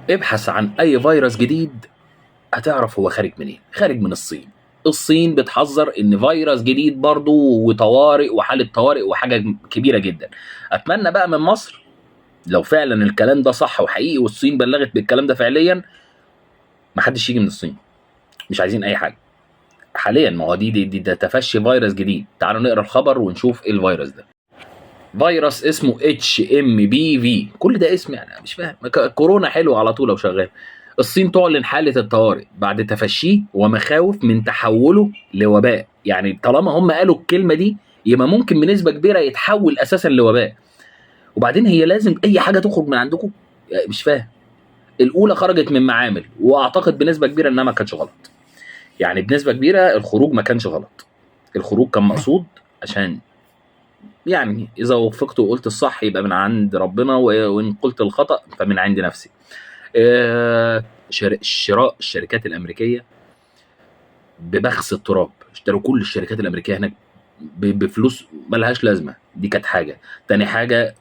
ابحث عن اي فيروس جديد هتعرف هو خارج منين. خارج من الصين. الصين بتحذر ان فيروس جديد برضه وطوارئ وحاله طوارئ وحاجه كبيره جدا. اتمنى بقى من مصر لو فعلا الكلام ده صح وحقيقي والصين بلغت بالكلام ده فعليا، ما حدش يجي من الصين. مش عايزين اي حاجه حاليا. ما هو دي ده تفشي فيروس جديد. تعالوا نقرا الخبر ونشوف ايه الفيروس ده. فيروس اسمه HMBV. كل ده اسم يعني مش فاهم. كورونا حلو على طول لو شغال. الصين تعلن حالة الطوارئ بعد تفشيه ومخاوف من تحوله لوباء. يعني طالما هم قالوا الكلمة دي يبقى ممكن بنسبة كبيرة يتحول أساسا لوباء. وبعدين هي لازم أي حاجة تخرج من عندكم؟ يعني مش فاهم. الأولى خرجت من معامل وأعتقد بنسبة كبيرة إنها ما كانتش غلط. يعني بنسبة كبيرة الخروج ما كانش غلط. الخروج كان مقصود عشان يعني إذا وفقت وقلت الصح يبقى من عند ربنا، وإن قلت الخطأ فمن عند نفسي. شراء الشركات الأمريكية ببخس التراب. اشتروا كل الشركات الأمريكية هناك بفلوس ملهاش لازمة. دي كانت حاجة. تاني حاجة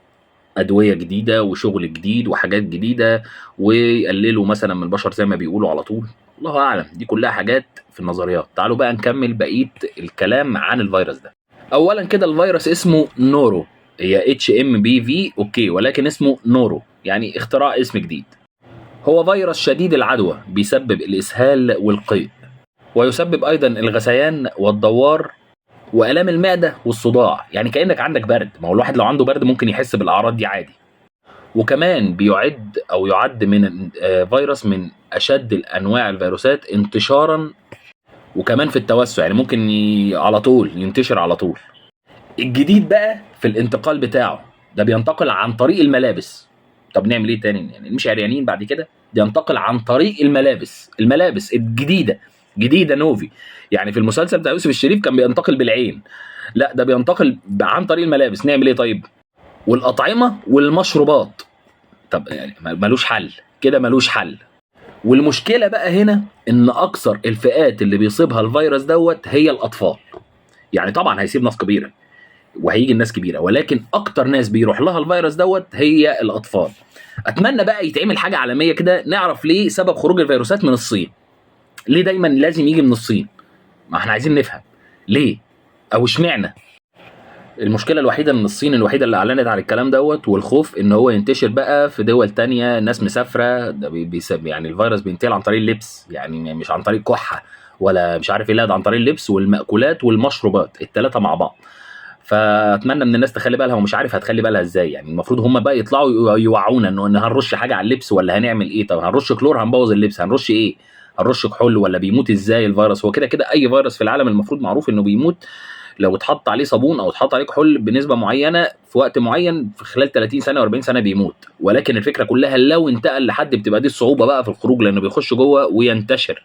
أدوية جديدة وشغل جديد وحاجات جديدة، ويقللوا مثلا من البشر زي ما بيقولوا على طول. الله أعلم. دي كلها حاجات في النظريات. تعالوا بقى نكمل بقية الكلام عن الفيروس ده. اولا كده الفيروس اسمه نورو. هي HMBV اوكي، ولكن اسمه نورو يعني اختراع اسم جديد. هو فيروس شديد العدوى بيسبب الاسهال والقيء، ويسبب ايضا الغثيان والدوار والام المعده والصداع. يعني كانك عندك برد. ما هو الواحد لو عنده برد ممكن يحس بالاعراض دي عادي. وكمان يعد من فيروس من اشد الانواع الفيروسات انتشارا، وكمان في التوسع. يعني ممكن على طول ينتشر على طول. الجديد بقى في الانتقال بتاعه ده بينتقل عن طريق الملابس. طب نعمل ايه تاني؟ يعني مش عريانين بعد كده؟ بينتقل عن طريق الملابس الجديده. جديده نوفي. يعني في المسلسل بتاع يوسف الشريف كان بينتقل بالعين، لا ده بينتقل عن طريق الملابس. نعمل ايه طيب؟ والاطعمه والمشروبات. طب يعني ملوش حل كده، ملوش حل. والمشكله بقى هنا ان اكثر الفئات اللي بيصيبها الفيروس دوت هي الاطفال. يعني طبعا هيسيب ناس كبيره وهيجي الناس كبيره، ولكن اكتر ناس بيروح لها الفيروس دوت هي الاطفال. اتمنى بقى يتعمل حاجه عالميه كده نعرف ليه سبب خروج الفيروسات من الصين. ليه دايما لازم يجي من الصين؟ ما احنا عايزين نفهم ليه او اشمعنى. المشكله الوحيده ان الصين الوحيده اللي اعلنت عن الكلام دوت، والخوف ان هو ينتشر بقى في دول تانية. ناس مسافره ده بيسبب يعني الفيروس بينتقل عن طريق اللبس، يعني مش عن طريق كحه ولا مش عارف ايه، لا ده عن طريق اللبس والمأكولات والمشروبات الثلاثه مع بعض. فاتمنى من الناس تخلي بالها، ومش عارف هتخلي بالها ازاي. يعني المفروض هم بقى يطلعوا يوعونا ان هنرش حاجه على اللبس ولا هنعمل ايه. طب هنرش كلور هنبوظ اللبس، هنرش ايه؟ هنرش كحول ولا بيموت ازاي الفيروس؟ هو كده كده اي فيروس في العالم المفروض معروف انه بيموت لو اتحط عليه صابون او اتحط عليه كحول بنسبه معينه في وقت معين في خلال 30 سنه و40 سنه بيموت. ولكن الفكره كلها لو انتقل لحد بتبقى دي الصعوبه بقى في الخروج، لانه بيخش جوه وينتشر.